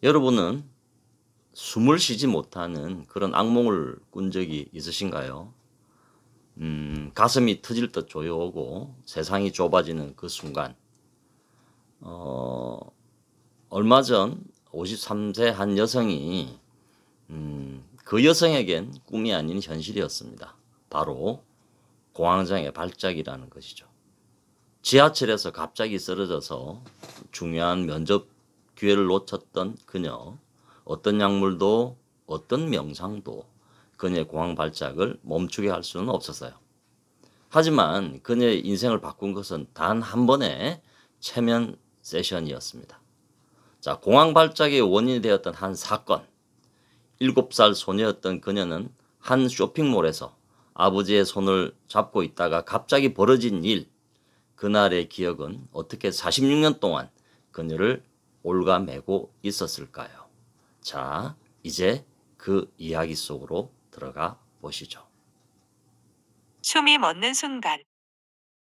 여러분은 숨을 쉬지 못하는 그런 악몽을 꾼 적이 있으신가요? 가슴이 터질 듯 조여오고 세상이 좁아지는 그 순간. 어 얼마 전 53세 한 여성이 그 여성에겐 꿈이 아닌 현실이었습니다. 바로 공황장애 발작이라는 것이죠. 지하철에서 갑자기 쓰러져서 중요한 면접 기회를 놓쳤던 그녀. 어떤 약물도 어떤 명상도 그녀의 공황 발작을 멈추게 할 수는 없었어요. 하지만 그녀의 인생을 바꾼 것은 단 한 번의 최면 세션이었습니다. 자, 공황 발작의 원인이 되었던 한 사건. 7살 소녀였던 그녀는 한 쇼핑몰에서 아버지의 손을 잡고 있다가 갑자기 벌어진 일, 그날의 기억은 어떻게 46년 동안 그녀를 올가매고 있었을까요? 자, 이제 그 이야기 속으로 들어가 보시죠. 숨이 멎는 순간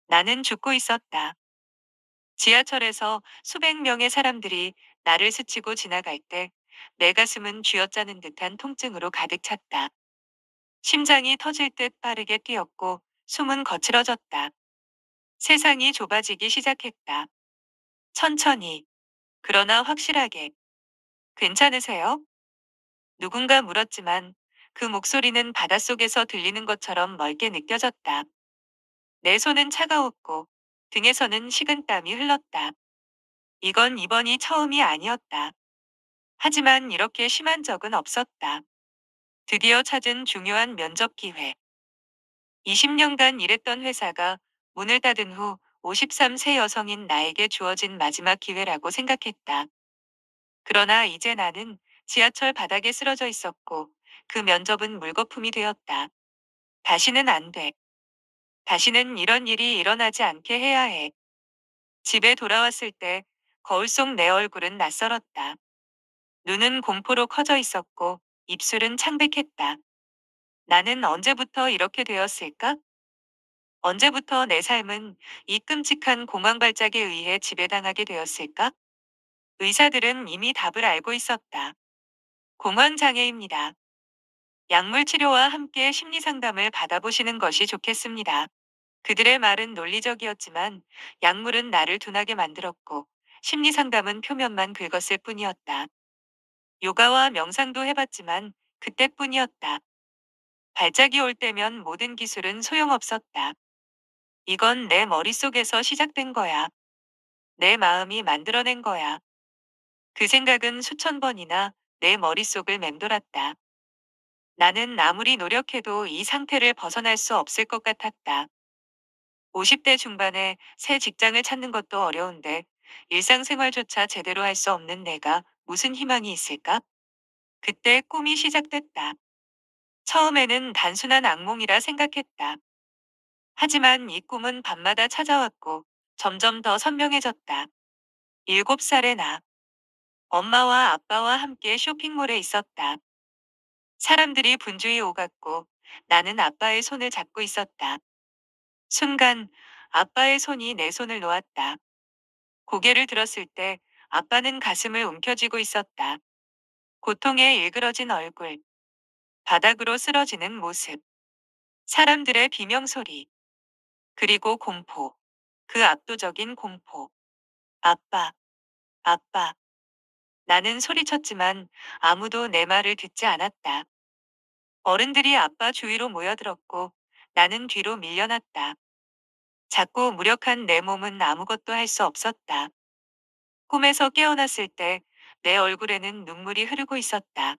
나는 죽고 있었다. 지하철에서 수백 명의 사람들이 나를 스치고 지나갈 때 내 가슴은 쥐어짜는 듯한 통증으로 가득 찼다. 심장이 터질 듯 빠르게 뛰었고 숨은 거칠어졌다. 세상이 좁아지기 시작했다. 천천히, 그러나 확실하게. 괜찮으세요? 누군가 물었지만 그 목소리는 바닷속에서 들리는 것처럼 멀게 느껴졌다. 내 손은 차가웠고 등에서는 식은땀이 흘렀다. 이건 이번이 처음이 아니었다. 하지만 이렇게 심한 적은 없었다. 드디어 찾은 중요한 면접 기회. 20년간 일했던 회사가 문을 닫은 후 53세 여성인 나에게 주어진 마지막 기회라고 생각했다. 그러나 이제 나는 지하철 바닥에 쓰러져 있었고 그 면접은 물거품이 되었다. 다시는 안 돼. 다시는 이런 일이 일어나지 않게 해야 해. 집에 돌아왔을 때 거울 속 내 얼굴은 낯설었다. 눈은 공포로 커져 있었고 입술은 창백했다. 나는 언제부터 이렇게 되었을까? 언제부터 내 삶은 이 끔찍한 공황 발작에 의해 지배당하게 되었을까? 의사들은 이미 답을 알고 있었다. 공황 장애입니다. 약물 치료와 함께 심리 상담을 받아보시는 것이 좋겠습니다. 그들의 말은 논리적이었지만 약물은 나를 둔하게 만들었고 심리 상담은 표면만 긁었을 뿐이었다. 요가와 명상도 해봤지만 그때뿐이었다. 발작이 올 때면 모든 기술은 소용없었다. 이건 내 머릿속에서 시작된 거야. 내 마음이 만들어낸 거야. 그 생각은 수천 번이나 내 머릿속을 맴돌았다. 나는 아무리 노력해도 이 상태를 벗어날 수 없을 것 같았다. 50대 중반에 새 직장을 찾는 것도 어려운데 일상생활조차 제대로 할 수 없는 내가 무슨 희망이 있을까? 그때 꿈이 시작됐다. 처음에는 단순한 악몽이라 생각했다. 하지만 이 꿈은 밤마다 찾아왔고 점점 더 선명해졌다. 7살의 나. 엄마와 아빠와 함께 쇼핑몰에 있었다. 사람들이 분주히 오갔고 나는 아빠의 손을 잡고 있었다. 순간 아빠의 손이 내 손을 놓았다. 고개를 들었을 때 아빠는 가슴을 움켜쥐고 있었다. 고통에 일그러진 얼굴, 바닥으로 쓰러지는 모습, 사람들의 비명소리, 그리고 공포. 그 압도적인 공포. 아빠, 아빠. 나는 소리쳤지만 아무도 내 말을 듣지 않았다. 어른들이 아빠 주위로 모여들었고 나는 뒤로 밀려났다. 작고 무력한 내 몸은 아무것도 할 수 없었다. 꿈에서 깨어났을 때 내 얼굴에는 눈물이 흐르고 있었다.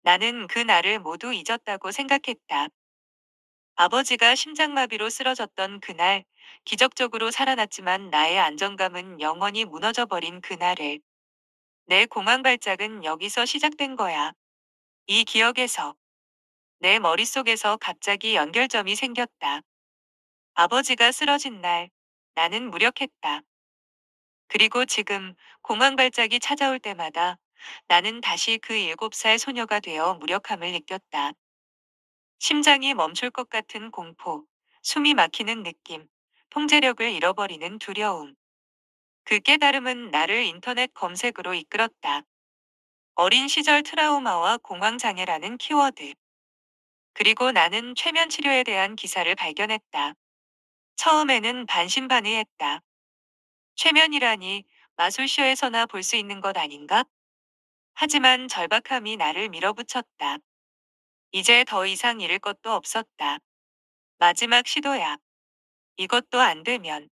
나는 그 날을 모두 잊었다고 생각했다. 아버지가 심장마비로 쓰러졌던 그날, 기적적으로 살아났지만 나의 안정감은 영원히 무너져 버린 그날을. 내 공황 발작은 여기서 시작된 거야. 이 기억에서. 내 머릿속에서 갑자기 연결점이 생겼다. 아버지가 쓰러진 날, 나는 무력했다. 그리고 지금 공황 발작이 찾아올 때마다 나는 다시 그 7살 소녀가 되어 무력함을 느꼈다. 심장이 멈출 것 같은 공포, 숨이 막히는 느낌, 통제력을 잃어버리는 두려움. 그 깨달음은 나를 인터넷 검색으로 이끌었다. 어린 시절 트라우마와 공황장애라는 키워드. 그리고 나는 최면 치료에 대한 기사를 발견했다. 처음에는 반신반의했다. 최면이라니 마술쇼에서나 볼 수 있는 것 아닌가? 하지만 절박함이 나를 밀어붙였다. 이제 더 이상 잃을 것도 없었다. 마지막 시도야. 이것도 안 되면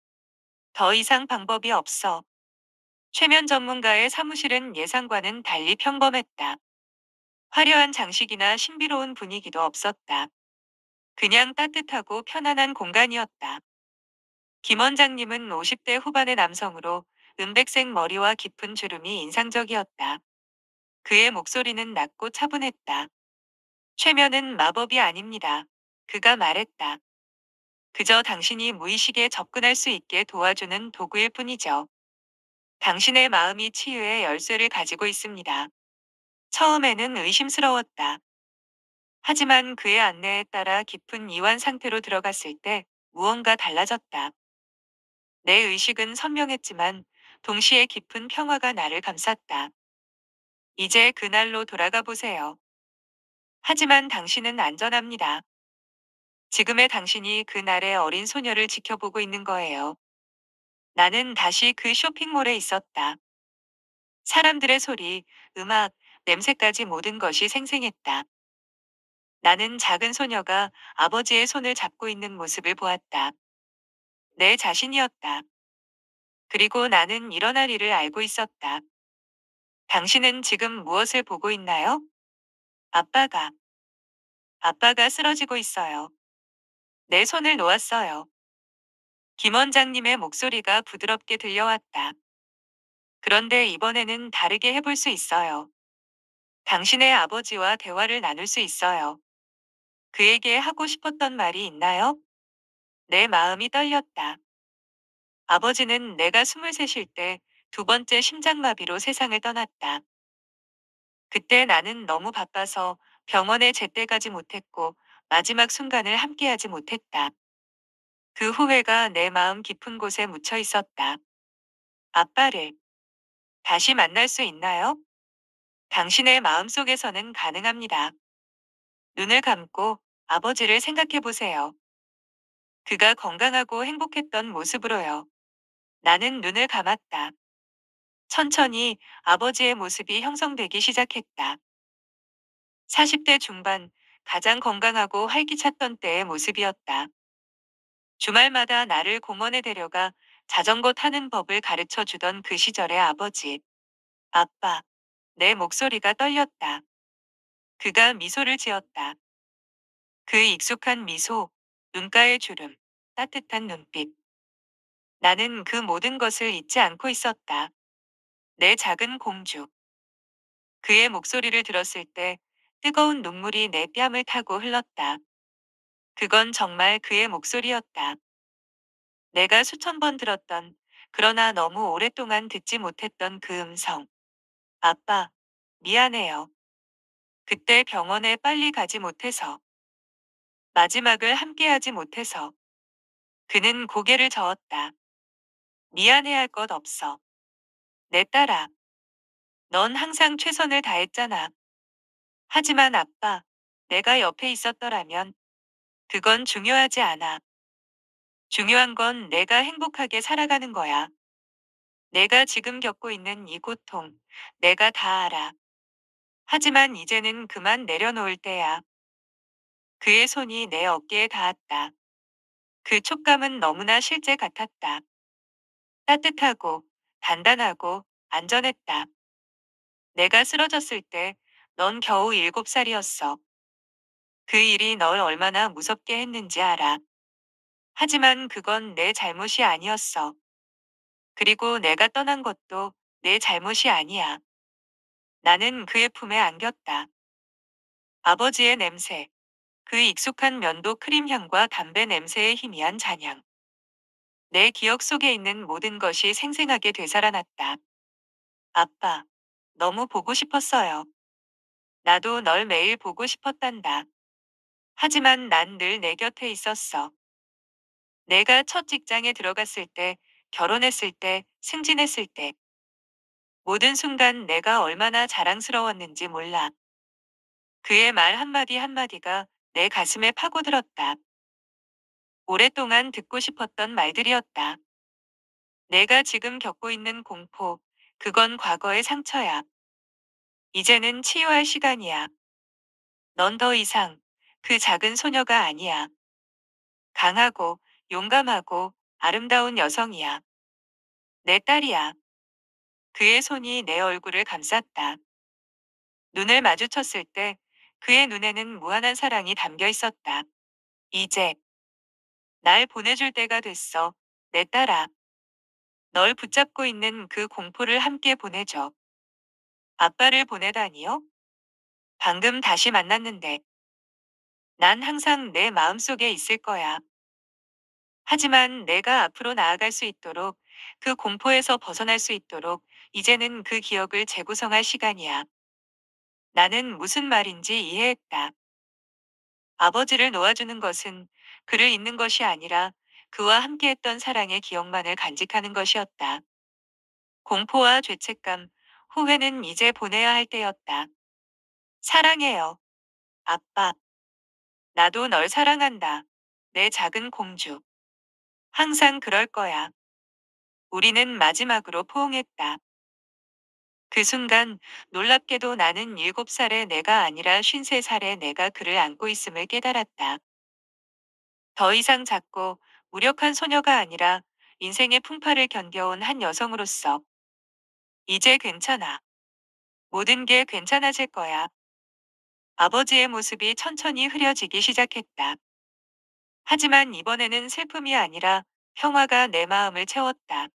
더 이상 방법이 없어. 최면 전문가의 사무실은 예상과는 달리 평범했다. 화려한 장식이나 신비로운 분위기도 없었다. 그냥 따뜻하고 편안한 공간이었다. 김 원장님은 50대 후반의 남성으로 은백색 머리와 깊은 주름이 인상적이었다. 그의 목소리는 낮고 차분했다. 최면은 마법이 아닙니다. 그가 말했다. 그저 당신이 무의식에 접근할 수 있게 도와주는 도구일 뿐이죠. 당신의 마음이 치유의 열쇠를 가지고 있습니다. 처음에는 의심스러웠다. 하지만 그의 안내에 따라 깊은 이완 상태로 들어갔을 때 무언가 달라졌다. 내 의식은 선명했지만 동시에 깊은 평화가 나를 감쌌다. 이제 그날로 돌아가 보세요. 하지만 당신은 안전합니다. 지금의 당신이 그날의 어린 소녀를 지켜보고 있는 거예요. 나는 다시 그 쇼핑몰에 있었다. 사람들의 소리, 음악, 냄새까지 모든 것이 생생했다. 나는 작은 소녀가 아버지의 손을 잡고 있는 모습을 보았다. 내 자신이었다. 그리고 나는 일어날 일을 알고 있었다. 당신은 지금 무엇을 보고 있나요? 아빠가, 아빠가 쓰러지고 있어요. 내 손을 놓았어요. 김 원장님의 목소리가 부드럽게 들려왔다. 그런데 이번에는 다르게 해볼 수 있어요. 당신의 아버지와 대화를 나눌 수 있어요. 그에게 하고 싶었던 말이 있나요? 내 마음이 떨렸다. 아버지는 내가 23일 때 두 번째 심장마비로 세상을 떠났다. 그때 나는 너무 바빠서 병원에 제때 가지 못했고 마지막 순간을 함께하지 못했다. 그 후회가 내 마음 깊은 곳에 묻혀 있었다. 아빠를 다시 만날 수 있나요? 당신의 마음속에서는 가능합니다. 눈을 감고 아버지를 생각해 보세요. 그가 건강하고 행복했던 모습으로요. 나는 눈을 감았다. 천천히 아버지의 모습이 형성되기 시작했다. 40대 중반, 가장 건강하고 활기찼던 때의 모습이었다. 주말마다 나를 공원에 데려가 자전거 타는 법을 가르쳐 주던 그 시절의 아버지. 아빠. 내 목소리가 떨렸다. 그가 미소를 지었다. 그 익숙한 미소, 눈가의 주름, 따뜻한 눈빛. 나는 그 모든 것을 잊지 않고 있었다. 내 작은 공주. 그의 목소리를 들었을 때 뜨거운 눈물이 내 뺨을 타고 흘렀다. 그건 정말 그의 목소리였다. 내가 수천 번 들었던, 그러나 너무 오랫동안 듣지 못했던 그 음성. 아빠, 미안해요. 그때 병원에 빨리 가지 못해서, 마지막을 함께하지 못해서. 그는 고개를 저었다. 미안해할 것 없어. 내 딸아, 넌 항상 최선을 다했잖아. 하지만 아빠, 내가 옆에 있었더라면, 그건 중요하지 않아. 중요한 건 내가 행복하게 살아가는 거야. 내가 지금 겪고 있는 이 고통, 내가 다 알아. 하지만 이제는 그만 내려놓을 때야. 그의 손이 내 어깨에 닿았다. 그 촉감은 너무나 실제 같았다. 따뜻하고, 단단하고, 안전했다. 내가 쓰러졌을 때, 넌 겨우 7살이었어. 그 일이 널 얼마나 무섭게 했는지 알아. 하지만 그건 내 잘못이 아니었어. 그리고 내가 떠난 것도 내 잘못이 아니야. 나는 그의 품에 안겼다. 아버지의 냄새, 그 익숙한 면도 크림 향과 담배 냄새의 희미한 잔향. 내 기억 속에 있는 모든 것이 생생하게 되살아났다. 아빠, 너무 보고 싶었어요. 나도 널 매일 보고 싶었단다. 하지만 난 늘 내 곁에 있었어. 내가 첫 직장에 들어갔을 때, 결혼했을 때, 승진했을 때, 모든 순간 내가 얼마나 자랑스러웠는지 몰라. 그의 말 한마디 한마디가 내 가슴에 파고들었다. 오랫동안 듣고 싶었던 말들이었다. 내가 지금 겪고 있는 공포, 그건 과거의 상처야. 이제는 치유할 시간이야. 넌 더 이상 그 작은 소녀가 아니야. 강하고 용감하고 아름다운 여성이야. 내 딸이야. 그의 손이 내 얼굴을 감쌌다. 눈을 마주쳤을 때 그의 눈에는 무한한 사랑이 담겨 있었다. 이제 날 보내줄 때가 됐어. 내 딸아. 널 붙잡고 있는 그 공포를 함께 보내줘. 아빠를 보내다니요? 방금 다시 만났는데. 난 항상 내 마음속에 있을 거야. 하지만 내가 앞으로 나아갈 수 있도록, 그 공포에서 벗어날 수 있도록, 이제는 그 기억을 재구성할 시간이야. 나는 무슨 말인지 이해했다. 아버지를 놓아주는 것은 그를 잊는 것이 아니라 그와 함께했던 사랑의 기억만을 간직하는 것이었다. 공포와 죄책감, 후회는 이제 보내야 할 때였다. 사랑해요. 아빠. 나도 널 사랑한다. 내 작은 공주. 항상 그럴 거야. 우리는 마지막으로 포옹했다. 그 순간 놀랍게도 나는 7살의 내가 아니라 53살의 내가 그를 안고 있음을 깨달았다. 더 이상 작고 무력한 소녀가 아니라 인생의 풍파를 견뎌온 한 여성으로서 이제 괜찮아. 모든 게 괜찮아질 거야. 아버지의 모습이 천천히 흐려지기 시작했다. 하지만 이번에는 슬픔이 아니라 평화가 내 마음을 채웠다.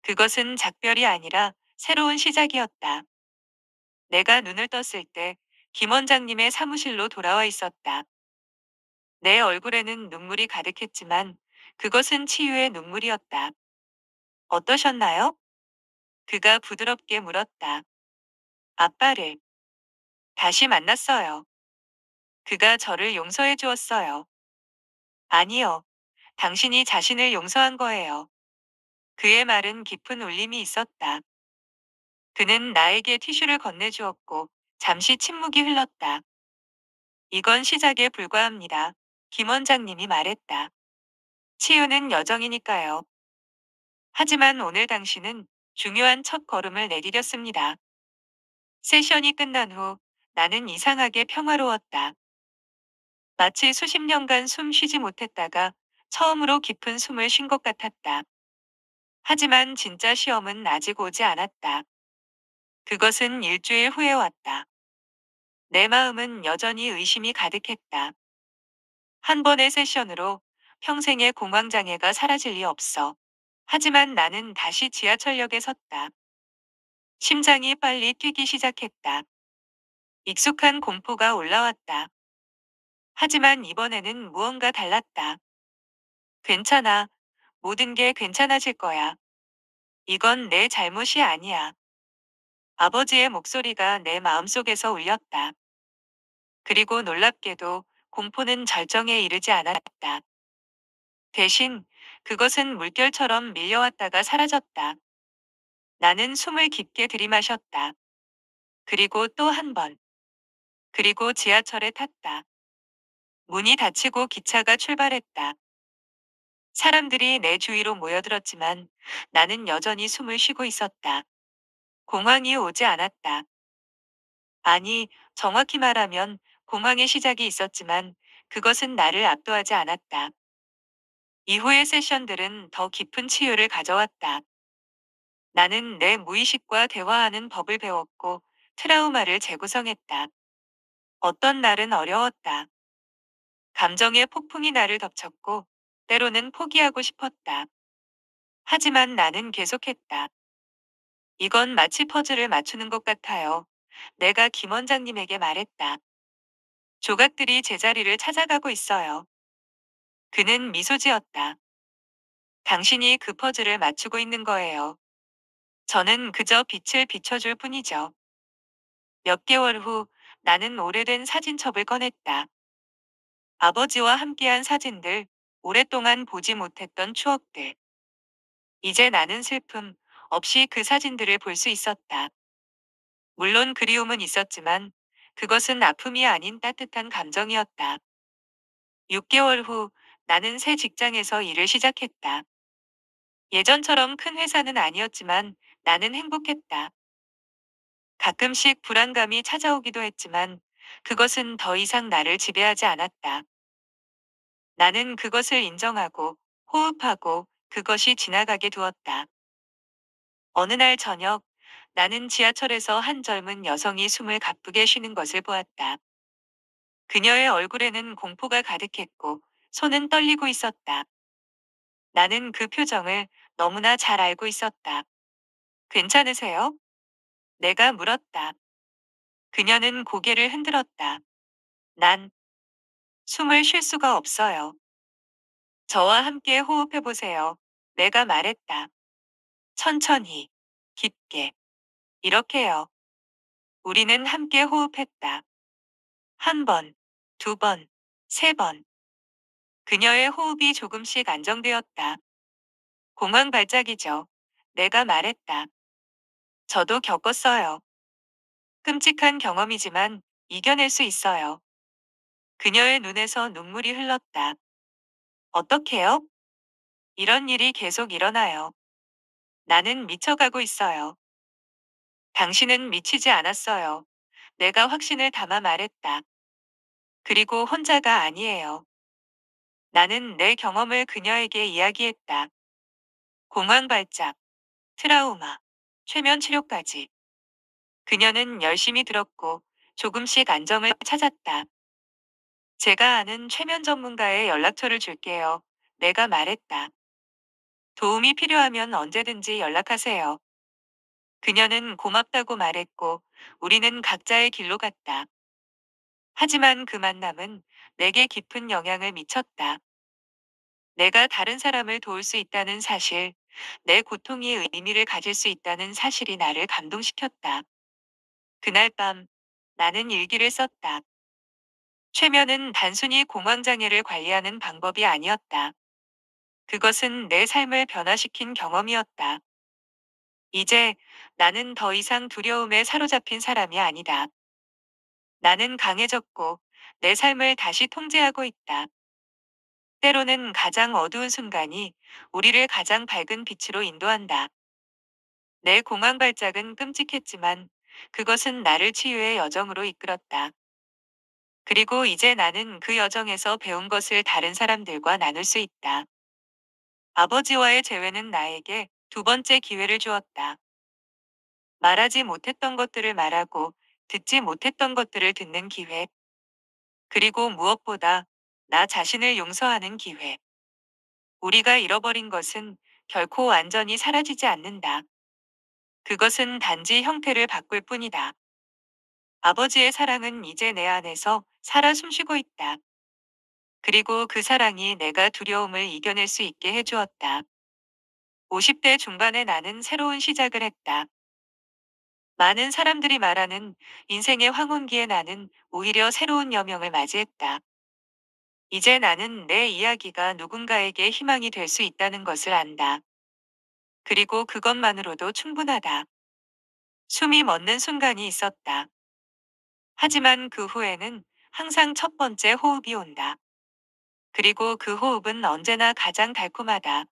그것은 작별이 아니라 새로운 시작이었다. 내가 눈을 떴을 때 김 원장님의 사무실로 돌아와 있었다. 내 얼굴에는 눈물이 가득했지만 그것은 치유의 눈물이었다. 어떠셨나요? 그가 부드럽게 물었다. 아빠를 다시 만났어요. 그가 저를 용서해 주었어요. 아니요. 당신이 자신을 용서한 거예요. 그의 말은 깊은 울림이 있었다. 그는 나에게 티슈를 건네주었고 잠시 침묵이 흘렀다. 이건 시작에 불과합니다. 김 원장님이 말했다. 치유는 여정이니까요. 하지만 오늘 당신은 중요한 첫 걸음을 내디뎠습니다. 세션이 끝난 후 나는 이상하게 평화로웠다. 마치 수십 년간 숨 쉬지 못했다가 처음으로 깊은 숨을 쉰 것 같았다. 하지만 진짜 시험은 아직 오지 않았다. 그것은 일주일 후에 왔다. 내 마음은 여전히 의심이 가득했다. 한 번의 세션으로 평생의 공황장애가 사라질 리 없어. 하지만 나는 다시 지하철역에 섰다. 심장이 빨리 뛰기 시작했다. 익숙한 공포가 올라왔다. 하지만 이번에는 무언가 달랐다. 괜찮아. 모든 게 괜찮아질 거야. 이건 내 잘못이 아니야. 아버지의 목소리가 내 마음속에서 울렸다. 그리고 놀랍게도 공포는 절정에 이르지 않았다. 대신 그것은 물결처럼 밀려왔다가 사라졌다. 나는 숨을 깊게 들이마셨다. 그리고 또 한 번. 그리고 지하철에 탔다. 문이 닫히고 기차가 출발했다. 사람들이 내 주위로 모여들었지만 나는 여전히 숨을 쉬고 있었다. 공황이 오지 않았다. 아니, 정확히 말하면 공황의 시작이 있었지만 그것은 나를 압도하지 않았다. 이후의 세션들은 더 깊은 치유를 가져왔다. 나는 내 무의식과 대화하는 법을 배웠고 트라우마를 재구성했다. 어떤 날은 어려웠다. 감정의 폭풍이 나를 덮쳤고 때로는 포기하고 싶었다. 하지만 나는 계속했다. 이건 마치 퍼즐을 맞추는 것 같아요. 내가 김 원장님에게 말했다. 조각들이 제자리를 찾아가고 있어요. 그는 미소 지었다. 당신이 그 퍼즐을 맞추고 있는 거예요. 저는 그저 빛을 비춰줄 뿐이죠. 몇 개월 후 나는 오래된 사진첩을 꺼냈다. 아버지와 함께한 사진들, 오랫동안 보지 못했던 추억들. 이제 나는 슬픔, 없이 그 사진들을 볼 수 있었다. 물론 그리움은 있었지만 그것은 아픔이 아닌 따뜻한 감정이었다. 6개월 후 나는 새 직장에서 일을 시작했다. 예전처럼 큰 회사는 아니었지만 나는 행복했다. 가끔씩 불안감이 찾아오기도 했지만 그것은 더 이상 나를 지배하지 않았다. 나는 그것을 인정하고 호흡하고 그것이 지나가게 두었다. 어느 날 저녁, 나는 지하철에서 한 젊은 여성이 숨을 가쁘게 쉬는 것을 보았다. 그녀의 얼굴에는 공포가 가득했고 손은 떨리고 있었다. 나는 그 표정을 너무나 잘 알고 있었다. 괜찮으세요? 내가 물었다. 그녀는 고개를 흔들었다. 난 숨을 쉴 수가 없어요. 저와 함께 호흡해 보세요. 내가 말했다. 천천히, 깊게. 이렇게요. 우리는 함께 호흡했다. 한 번, 두 번, 세 번. 그녀의 호흡이 조금씩 안정되었다. 공황 발작이죠. 내가 말했다. 저도 겪었어요. 끔찍한 경험이지만 이겨낼 수 있어요. 그녀의 눈에서 눈물이 흘렀다. 어떻게요? 이런 일이 계속 일어나요. 나는 미쳐가고 있어요. 당신은 미치지 않았어요. 내가 확신을 담아 말했다. 그리고 혼자가 아니에요. 나는 내 경험을 그녀에게 이야기했다. 공황 발작, 트라우마, 최면 치료까지. 그녀는 열심히 들었고 조금씩 안정을 찾았다. 제가 아는 최면 전문가의 연락처를 줄게요. 내가 말했다. 도움이 필요하면 언제든지 연락하세요. 그녀는 고맙다고 말했고 우리는 각자의 길로 갔다. 하지만 그 만남은 내게 깊은 영향을 미쳤다. 내가 다른 사람을 도울 수 있다는 사실, 내 고통이 의미를 가질 수 있다는 사실이 나를 감동시켰다. 그날 밤, 나는 일기를 썼다. 최면은 단순히 공황장애를 관리하는 방법이 아니었다. 그것은 내 삶을 변화시킨 경험이었다. 이제 나는 더 이상 두려움에 사로잡힌 사람이 아니다. 나는 강해졌고 내 삶을 다시 통제하고 있다. 때로는 가장 어두운 순간이 우리를 가장 밝은 빛으로 인도한다. 내 공황 발작은 끔찍했지만 그것은 나를 치유의 여정으로 이끌었다. 그리고 이제 나는 그 여정에서 배운 것을 다른 사람들과 나눌 수 있다. 아버지와의 재회는 나에게 두 번째 기회를 주었다. 말하지 못했던 것들을 말하고 듣지 못했던 것들을 듣는 기회. 그리고 무엇보다 나 자신을 용서하는 기회. 우리가 잃어버린 것은 결코 완전히 사라지지 않는다. 그것은 단지 형태를 바꿀 뿐이다. 아버지의 사랑은 이제 내 안에서 살아 숨쉬고 있다. 그리고 그 사랑이 내가 두려움을 이겨낼 수 있게 해주었다. 50대 중반에 나는 새로운 시작을 했다. 많은 사람들이 말하는 인생의 황혼기에 나는 오히려 새로운 여명을 맞이했다. 이제 나는 내 이야기가 누군가에게 희망이 될 수 있다는 것을 안다. 그리고 그것만으로도 충분하다. 숨이 멎는 순간이 있었다. 하지만 그 후에는 항상 첫 번째 호흡이 온다. 그리고 그 호흡은 언제나 가장 달콤하다.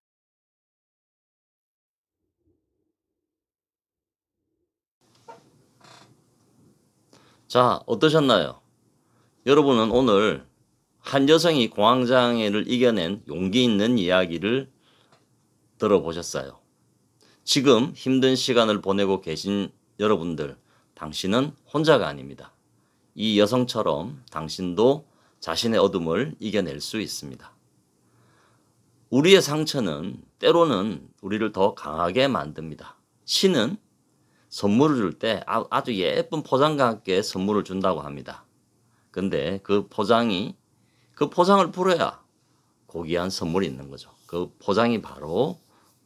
자, 어떠셨나요? 여러분은 오늘 한 여성이 공황장애를 이겨낸 용기 있는 이야기를 들어보셨어요. 지금 힘든 시간을 보내고 계신 여러분들, 당신은 혼자가 아닙니다. 이 여성처럼 당신도 자신의 어둠을 이겨낼 수 있습니다. 우리의 상처는 때로는 우리를 더 강하게 만듭니다. 신은 선물을 줄 때 아주 예쁜 포장과 함께 선물을 준다고 합니다. 근데 그 포장을 풀어야 고귀한 선물이 있는 거죠. 그 포장이 바로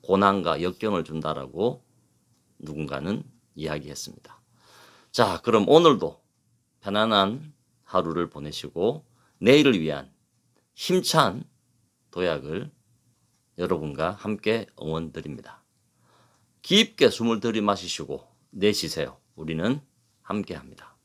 고난과 역경을 준다라고 누군가는 이야기했습니다. 자, 그럼 오늘도 편안한 하루를 보내시고 내일을 위한 힘찬 도약을 여러분과 함께 응원드립니다. 깊게 숨을 들이마시시고 내쉬세요. 우리는 함께합니다.